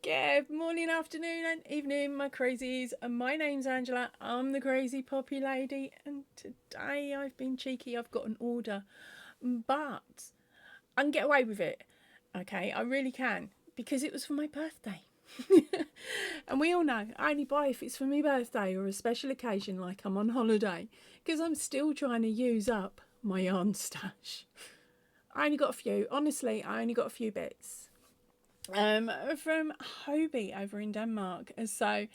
Good morning, afternoon, and evening, my crazies. My name's Angela. I'm the crazy poppy lady, and today I've been cheeky. I've got an order, but I can get away with it. Okay, I really can because it was for my birthday. And we all know I only buy if it's for my birthday or a special occasion, like I'm on holiday, because I'm still trying to use up my yarn stash. I only got a few. Honestly, I only got a few bits. From Hobbii over in Denmark. So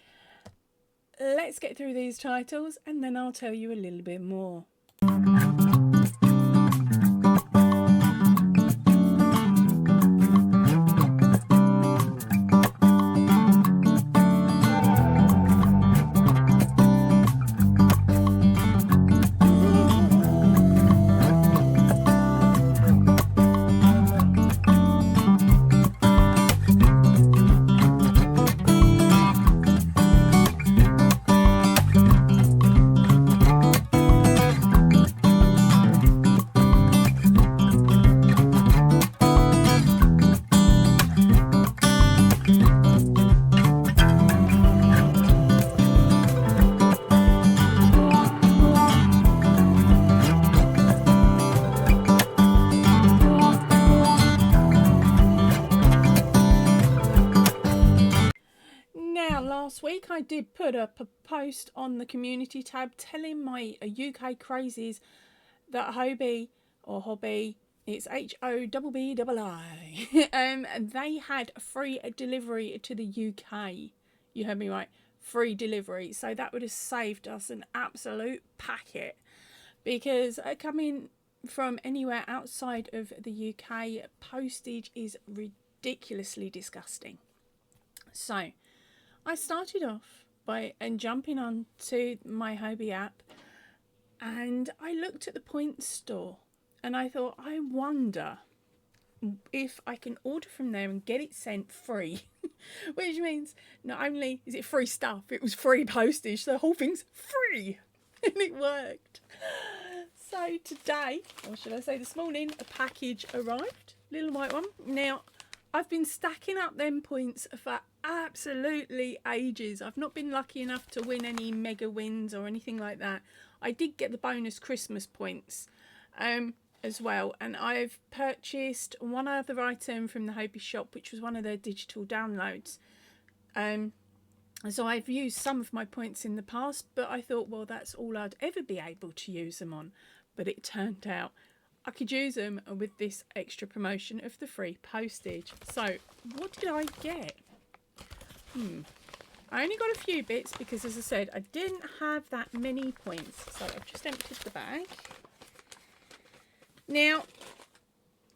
let's get through these titles and then I'll tell you a little bit more. Now, last week I did put up a post on the community tab telling my UK crazies that Hobbii, it's Hobbii, they had free delivery to the UK. You heard me right, free delivery. So that would have saved us an absolute packet, because coming from anywhere outside of the UK, postage is ridiculously disgusting. So I started off by jumping on to my Hobbii app, and I looked at the points store and I thought, I wonder if I can order from there and get it sent free. Which means not only is it free stuff, it was free postage. So the whole thing's free. And it worked. So today, or should I say this morning, a package arrived. Little white one. Now, I've been stacking up them points for absolutely ages. I've not been lucky enough to win any mega wins or anything like that. I did get the bonus Christmas points as well, and I've purchased one other item from the Hobbii shop, which was one of their digital downloads. So I've used some of my points in the past, but I thought, well, that's all I'd ever be able to use them on. But it turned out I could use them with this extra promotion of the free postage. So what did I get? I only got a few bits because, as I said, I didn't have that many points. So I've just emptied the bag. Now,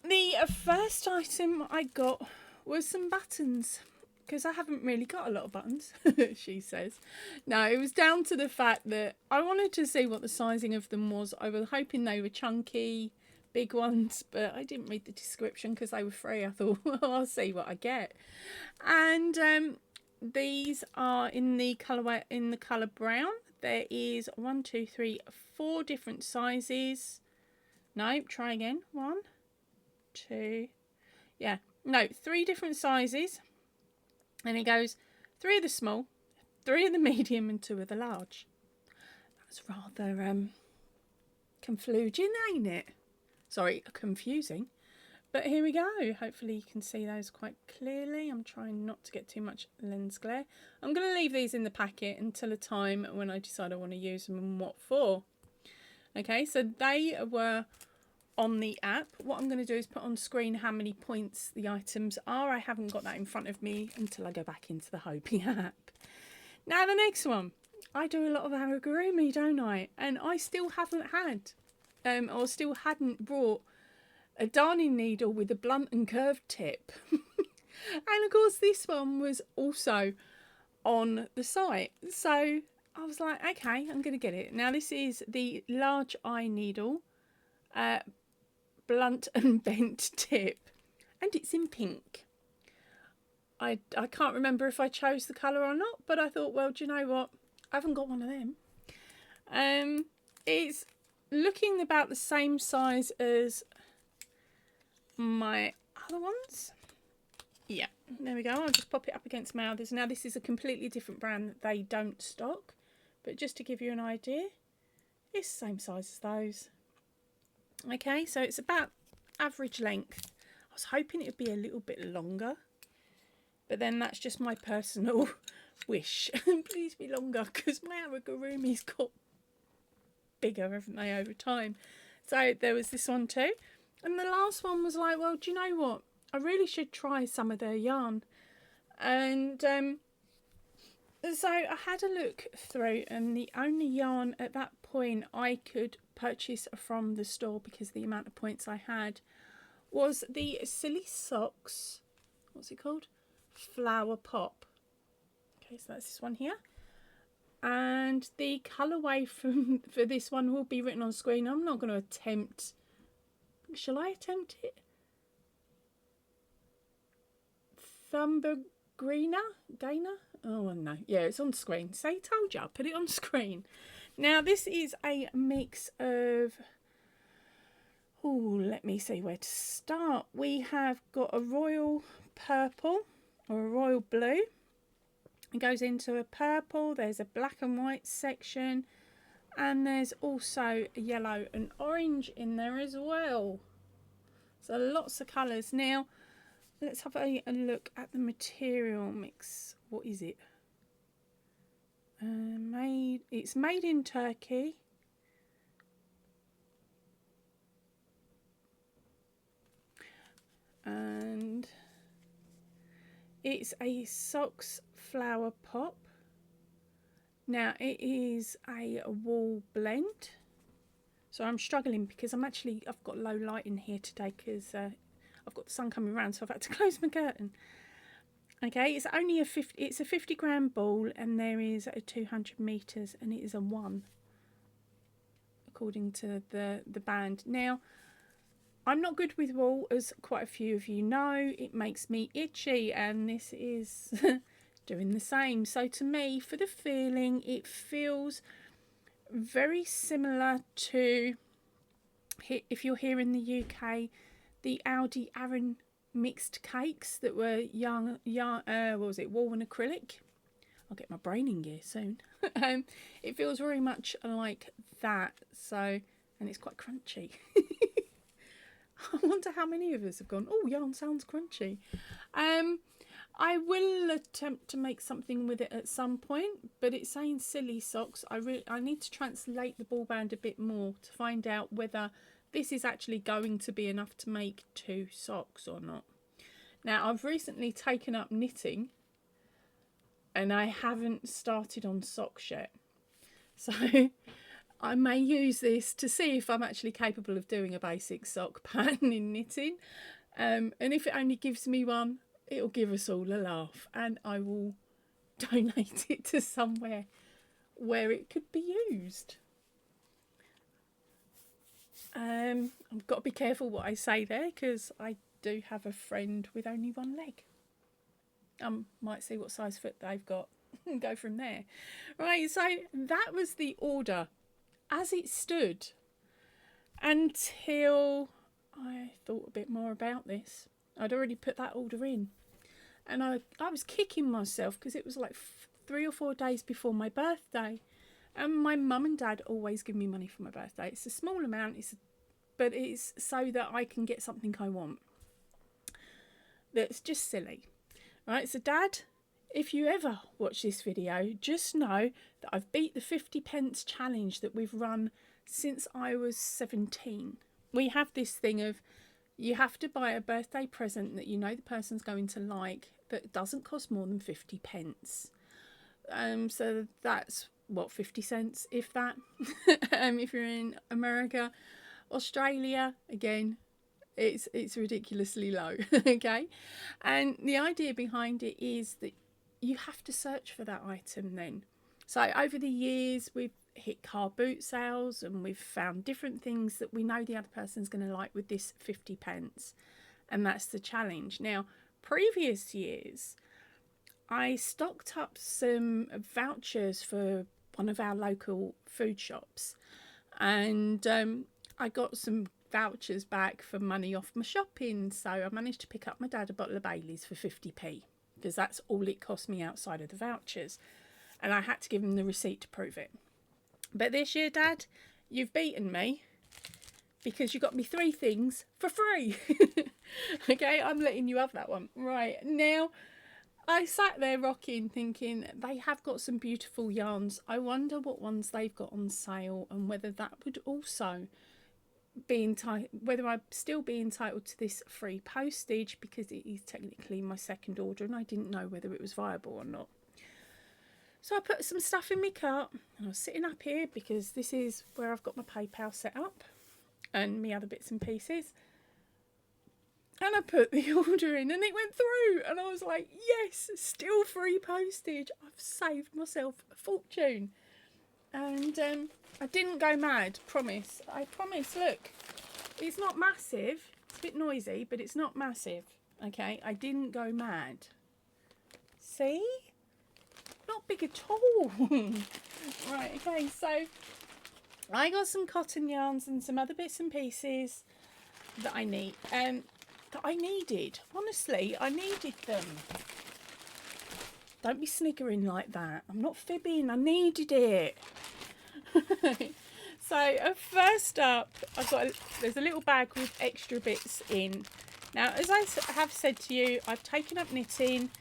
the first item I got was some buttons, because I haven't really got a lot of buttons, she says. No, it was down to the fact that I wanted to see what the sizing of them was. I was hoping they were chunky, big ones, but I didn't read the description because they were free. I thought, well, I'll see what I get. And these are in the colour brown. There is 4 different sizes. No, try again. 1, 2, yeah, no, 3 different sizes. And it goes 3 of the small, 3 of the medium, and 2 of the large. That's rather confusing, ain't it? Sorry, confusing. But here we go. Hopefully you can see those quite clearly. I'm trying not to get too much lens glare. I'm going to leave these in the packet until a time when I decide I want to use them and what for. Okay, so they were on the app. What I'm going to do is put on screen how many points the items are. I haven't got that in front of me until I go back into the Hobbii app. Now the next one. I do a lot of amigurumi, don't I? And I still haven't had, or still hadn't brought a darning needle with a blunt and curved tip. And of course this one was also on the site. So I was like, okay, I'm going to get it. Now this is the large eye needle, blunt and bent tip, and it's in pink. I can't remember if I chose the colour or not, but I thought, well, do you know what? I haven't got one of them. It's looking about the same size as my other ones. Yeah, there we go. I'll just pop it up against my others. Now this is a completely different brand that they don't stock, but just to give you an idea, it's the same size as those. Okay, so it's about average length. I was hoping it would be a little bit longer, but then that's just my personal wish. Please be longer, because my amigurumi's got bigger, haven't they, over time. So there was this one too. And the last one was like, well, do you know what? I really should try some of their yarn. And so I had a look through, and the only yarn at that point I could purchase from the store, because of the amount of points I had, was the Silly Socks, what's it called? Flower Pop. Okay, so that's this one here. And the colourway for this one will be written on screen. I'm not going to attempt. Shall I attempt it? Thumbergreener? Gainer? Oh, no. Yeah, it's on screen. So I told you, I'll put it on screen. Now, this is a mix of... Oh, let me see where to start. We have got a royal purple or a royal blue. It goes into a purple. There's a black and white section. And there's also a yellow and orange in there as well. So lots of colours. Now, let's have a look at the material mix. What is it? It's made in Turkey. And it's a socks flower pop. Now it is a wool blend. So I'm struggling because I've got low light in here today, because I've got the sun coming around, so I've had to close my curtain. Okay, it's only a 50 gram ball, and there is a 200 meters, and it is a 1 according to the band. Now, I'm not good with wool, as quite a few of you know. It makes me itchy, and this is doing the same. So to me, for the feeling, it feels very similar to, if you're here in the UK, the Aldi Aran mixed cakes that were what was it, wool and acrylic. I'll get my brain in gear soon. It feels very much like that. So, and it's quite crunchy. I wonder how many of us have gone, oh, yarn sounds crunchy. I will attempt to make something with it at some point, but it's saying Silly Socks. I need to translate the ball band a bit more to find out whether this is actually going to be enough to make 2 socks or not. Now, I've recently taken up knitting, and I haven't started on socks yet. So I may use this to see if I'm actually capable of doing a basic sock pattern in knitting. And if it only gives me one, it'll give us all a laugh, and I will donate it to somewhere where it could be used. I've got to be careful what I say there, because I do have a friend with only one leg. Might see what size foot they've got and go from there. Right, so that was the order as it stood until I thought a bit more about this. I'd already put that order in, and I was kicking myself because it was like 3 or 4 days before my birthday, and my mum and dad always give me money for my birthday. It's a small amount, but it's so that I can get something I want. That's just silly, right? So Dad, if you ever watch this video, just know that I've beat the 50 pence challenge that we've run since I was 17. We have this thing of, you have to buy a birthday present that you know the person's going to like, that doesn't cost more than 50 pence. So that's what, 50 cents, if that. If you're in America. Australia, again, it's ridiculously low. Okay, and the idea behind it is that you have to search for that item then. So over the years, we've hit car boot sales, and we've found different things that we know the other person's going to like with this 50 pence, and that's the challenge. Now, previous years, I stocked up some vouchers for one of our local food shops, and I got some vouchers back for money off my shopping. So I managed to pick up my dad a bottle of Baileys for 50p, because that's all it cost me outside of the vouchers. And I had to give him the receipt to prove it. But this year, Dad, you've beaten me, because you got me 3 things for free. Okay, I'm letting you have that one. Right, now, I sat there rocking, thinking they have got some beautiful yarns. I wonder what ones they've got on sale, and whether that would also be whether I'd still be entitled to this free postage, because it is technically my second order and I didn't know whether it was viable or not. So I put some stuff in my cart, and I was sitting up here because this is where I've got my PayPal set up and me other bits and pieces. And I put the order in and it went through, and I was like, yes, still free postage. I've saved myself a fortune. And I didn't go mad, promise. I promise, look, it's not massive. It's a bit noisy, but it's not massive. Okay, I didn't go mad. See? Not big at all. Right, okay, so I got some cotton yarns and some other bits and pieces that I need. That I needed. Honestly, I needed them. Don't be sniggering like that. I'm not fibbing. I needed it. So first up, there's a little bag with extra bits in. Now, as I have said to you, I've taken up knitting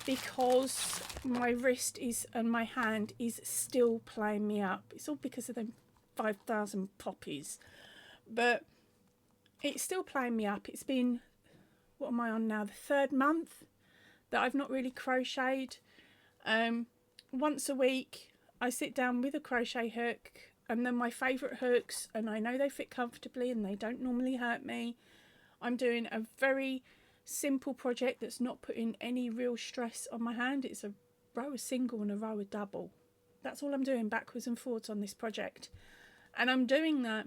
because my wrist and my hand is still playing me up. It's all because of them 5,000 poppies, but it's still playing me up. It's been, what am I on now, the 3rd month that I've not really crocheted. Once a week I sit down with a crochet hook, and then my favourite hooks, and I know they fit comfortably and they don't normally hurt me. I'm doing a very simple project that's not putting any real stress on my hand. It's a row of single and a row of double. That's all I'm doing, backwards and forwards, on this project. And I'm doing that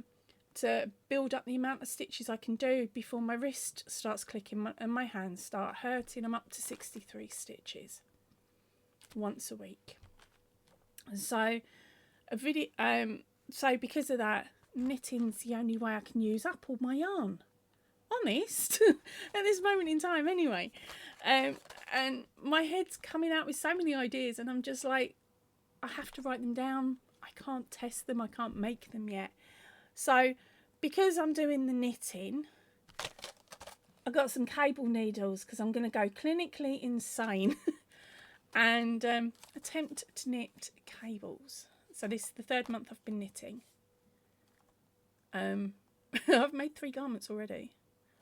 to build up the amount of stitches I can do before my wrist starts clicking and my hands start hurting. I'm up to 63 stitches once a week. So so because of that, knitting's the only way I can use up all my yarn. Honest, at this moment in time anyway. And my head's coming out with so many ideas, and I'm just like, I have to write them down. I can't test them. I can't make them yet. So because I'm doing the knitting, I got some cable needles, because I'm going to go clinically insane and attempt to knit cables. So this is the 3rd month I've been knitting. I've made 3 garments already.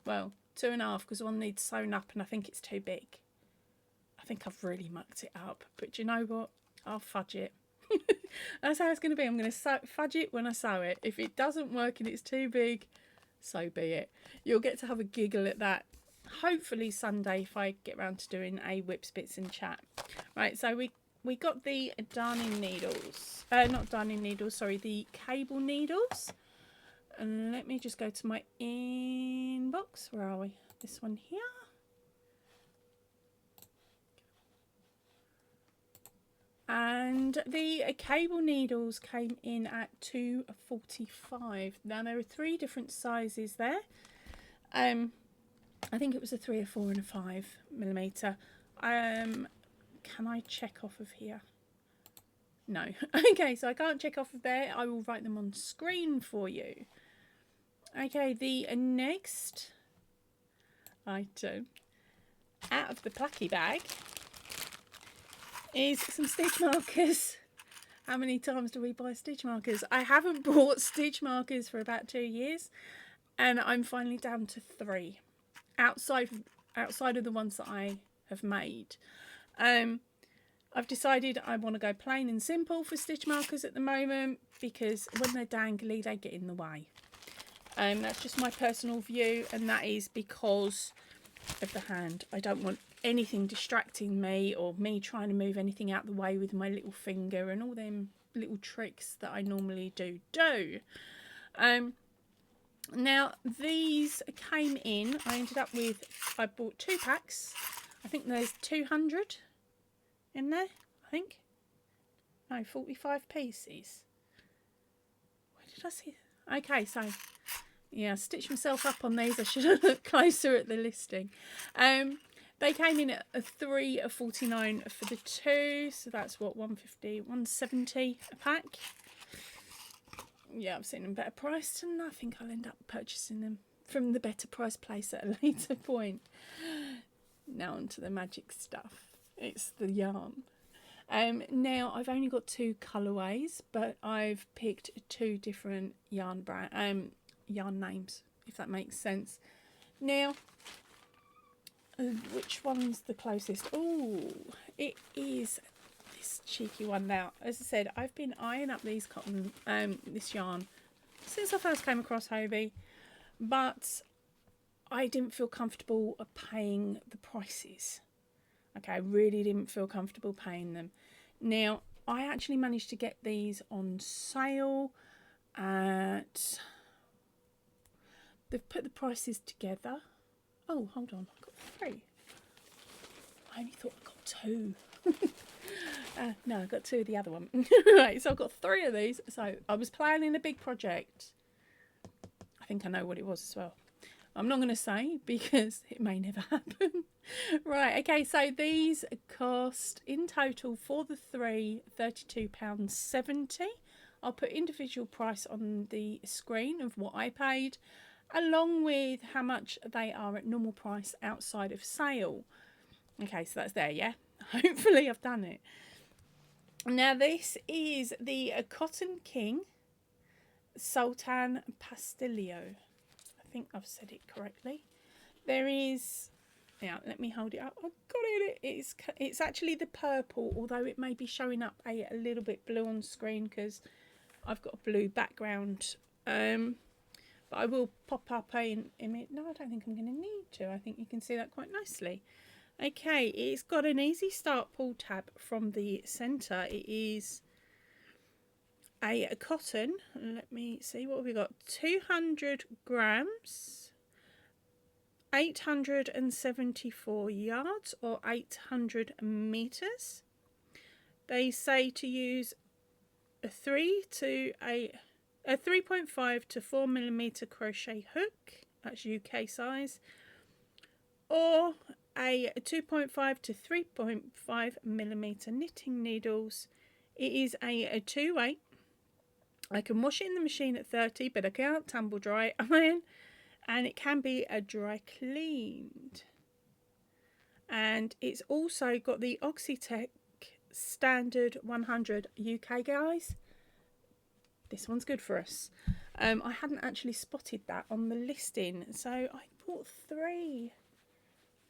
Well, 2.5, because one needs sewn up and I think it's too big. I think I've really mucked it up. But do you know what? I'll fudge it. That's how it's going to be. I'm going to fudge it when I sew it. If it doesn't work and it's too big, so be it. You'll get to have a giggle at that. Hopefully Sunday, if I get around to doing a whips, bits and chat. Right, so we got the darning needles. Not darning needles, sorry, the cable needles. And let me just go to my inbox. Where are we? This one here. And the cable needles came in at £2.45. Now there are 3 different sizes there. I think it was a 3, a 4 and a 5mm. Can I check off of here? No. Okay, so I can't check off of there. I will write them on screen for you. Okay, the next item out of the plucky bag is some stitch markers. How many times do we buy stitch markers? I haven't bought stitch markers for about 2 years, and I'm finally down to 3 outside of the ones that I have made. I've decided I want to go plain and simple for stitch markers at the moment, because when they're dangly they get in the way. That's just my personal view, and that is because of the hand. I don't want anything distracting me, or me trying to move anything out the way with my little finger and all them little tricks that I normally do. Now these came in, I bought 2 packs. I think there's 200 in there, I think. No, 45 pieces. Where did I see? Okay, so Yeah, I stitched myself up on these. I should have looked closer at the listing. They came in at a $3.49 for the two, so that's what, $150, $170 a pack. Yeah, I've seen them better priced, and I think I'll end up purchasing them from the better price place at a later point. Now onto the magic stuff. It's the yarn. Now I've only got 2 colourways, but I've picked 2 different yarn names, if that makes sense. Now, which one's the closest? Oh, it is this cheeky one. Now, as I said, I've been eyeing up these this yarn since I first came across Hobbii, but I didn't feel comfortable paying the prices. Okay, I really didn't feel comfortable paying them. Now, I actually managed to get these on sale at... They've put the prices together. Oh, hold on, I've got 3. I only thought I got 2. No, I got 2 of the other one. Right, so I've got 3 of these. So I was planning a big project. I think I know what it was as well. I'm not going to say because it may never happen. Right, okay, so these cost in total for the 3 £32.70. I'll put individual price on the screen of what I paid, along with how much they are at normal price outside of sale. Okay, so that's there, yeah? Hopefully I've done it. Now this is the Cotton King Sultan Pastelio. I think I've said it correctly. There is... Now, let me hold it up. I've got it. It's actually the purple, although it may be showing up a little bit blue on screen because I've got a blue background. But I will pop up an image. No, I don't think I'm going to need to. I think you can see that quite nicely. Okay, it's got an easy start pull tab from the centre. It is a cotton. Let me see what have we got. 200 grams, 874 yards or 800 meters. They say to use a 3.5 to 4 millimeter crochet hook, that's UK size, or a 2.5 to 3.5 millimeter knitting needles. It is a 2-way. I can wash it in the machine at 30, but I can't tumble dry iron, and it can be a dry cleaned. And it's also got the Oxytec standard 100 UK, guys. This one's good for us. I hadn't actually spotted that on the listing, so I bought 3.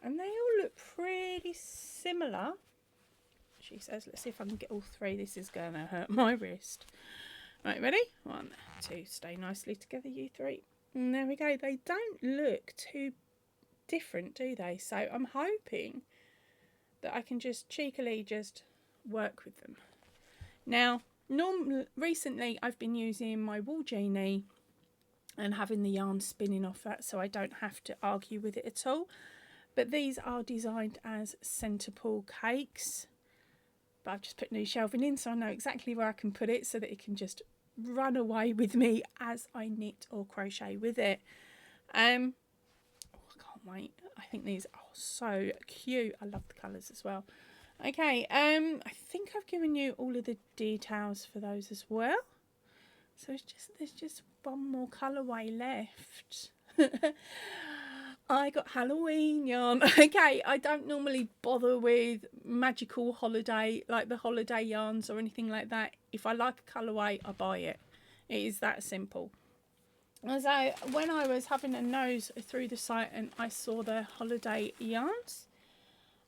And they all look pretty similar. She says, let's see if I can get all 3. This is going to hurt my wrist. Right, ready? 1, 2, stay nicely together, you 3. And there we go. They don't look too different, do they? So I'm hoping that I can just cheekily just work with them. Now, recently I've been using my wool genie and having the yarn spinning off that, so I don't have to argue with it at all. But these are designed as centre pull cakes. But I've just put new shelving in, so I know exactly where I can put it so that it can just run away with me as I knit or crochet with it. I can't wait. I think these are so cute. I love the colours as well. Okay, I think I've given you all of the details for those as well. So there's just one more colourway left. I got Halloween yarn. Okay, I don't normally bother with magical holiday, like the holiday yarns or anything like that. If I like a colourway, I buy it. It is that simple. So when I was having a nose through the site and I saw the holiday yarns,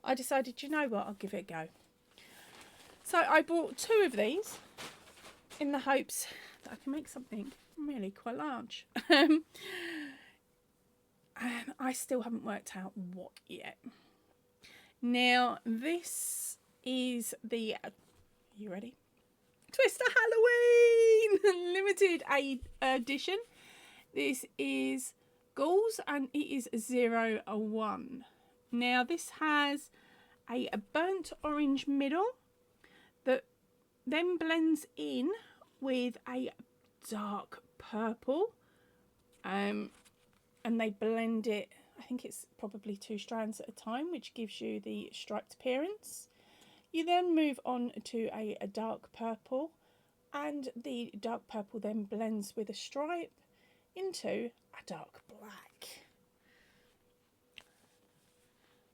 I decided, you know what, I'll give it a go. So I bought 2 of these in the hopes that I can make something really quite large. And I still haven't worked out what yet. Now, this is the... you ready? Twister Halloween limited edition. This is Gauze and it is 01. Now, this has a burnt orange middle that then blends in with a dark purple. and they blend it. I think it's probably 2 strands at a time, which gives you the striped appearance. You then move on to a dark purple, and the dark purple then blends with a stripe into a dark black.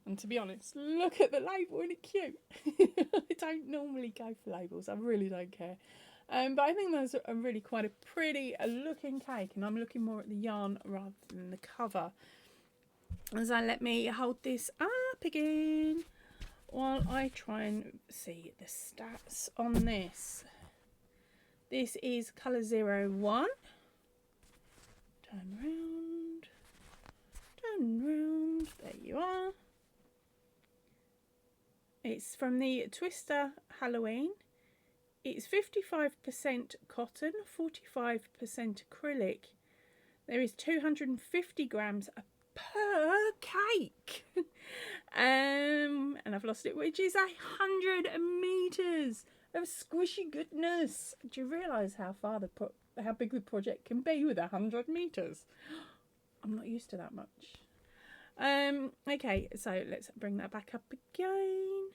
And to be honest, look at the label, isn't it cute? I don't normally go for labels, I really don't care. But I think that's a really quite a pretty looking cake, and I'm looking more at the yarn rather than the cover. So let me hold this up again while I try and see the stats on this. This is colour 01. Turn round. Turn round. There you are. It's from the Twister Halloween. It's 55% cotton, 45% acrylic. There is 250 grams per cake. And I've lost it, which is 100 meters of squishy goodness. Do you realise how big the project can be with 100 meters? I'm not used to that much. Okay, so let's bring that back up again.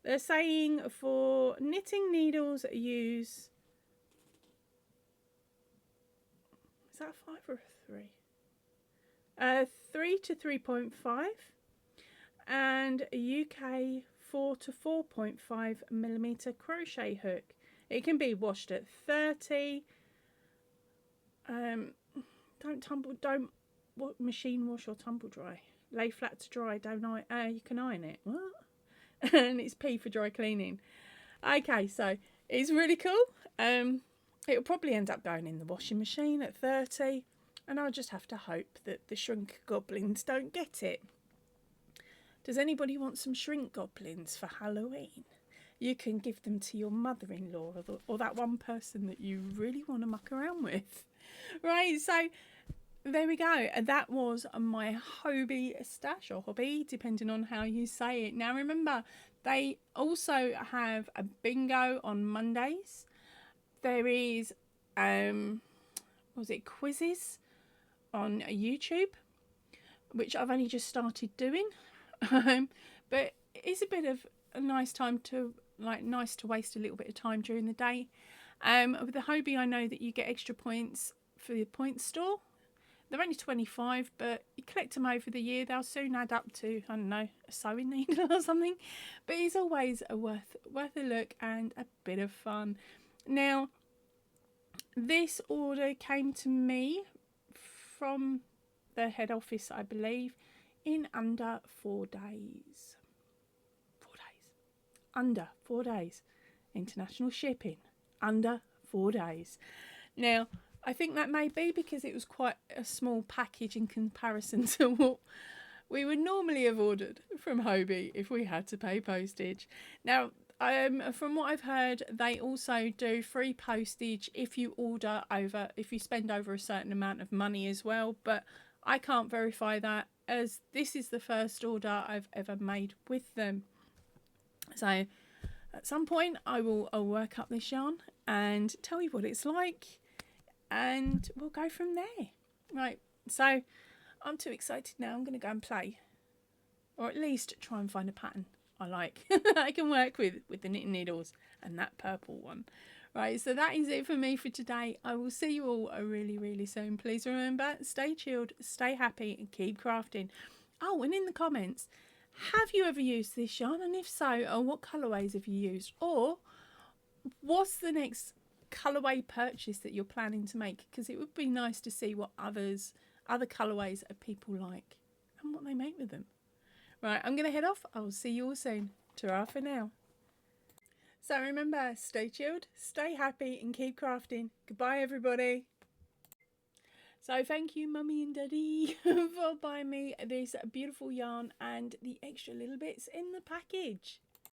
They're saying for knitting needles use, is that a 5 or a 3? 3 to 3.5, and a UK 4 to 4.5 millimeter crochet hook. It can be washed at 30. Don't machine wash or tumble dry. Lay flat to dry. You can iron it. What? And it's P for dry cleaning. Okay, so it's really cool. It'll probably end up going in the washing machine at 30, and I'll just have to hope that the shrink goblins don't get it. Does anybody want some shrink goblins for Halloween? You can give them to your mother-in-law or that one person that you really want to muck around with. Right, so there we go. That was my Hobbii stash, or Hobbii, depending on how you say it. Now remember, they also have a bingo on Mondays. There is quizzes on YouTube, which I've only just started doing. But it's a bit of a nice time to nice to waste a little bit of time during the day. With the Hobbii, I know that you get extra points for your points store. They're only 25, but you collect them over the year, they'll soon add up to, I don't know, a sewing needle or something. But it's always worth a look and a bit of fun. Now, this order came to me from the head office, I believe, in under 4 days. 4 days. Under 4 days. International shipping. Under 4 days. Now, I think that may be because it was quite a small package in comparison to what we would normally have ordered from Hobbii if we had to pay postage. Now, from what I've heard, they also do free postage if you spend over a certain amount of money as well, but I can't verify that, as this is the first order I've ever made with them. So at some point I'll work up this yarn and tell you what it's like, and we'll go from there. Right, so I'm too excited now. I'm going to go and play, or at least try and find a pattern I like. I can work with the knitting needles and that purple one. Right, so that is it for me for today. I will see you all really, really soon. Please remember, stay chilled, stay happy, and keep crafting. Oh, and in the comments, have you ever used this yarn? And if so, what colourways have you used? Or what's the next colourway purchase that you're planning to make? Because it would be nice to see what other colourways people like and what they make with them. Right, I'm going to head off. I will see you all soon. Ta-ra for now. So remember, stay chilled, stay happy, and keep crafting. Goodbye, everybody. So thank you, Mummy and Daddy, for buying me this beautiful yarn and the extra little bits in the package.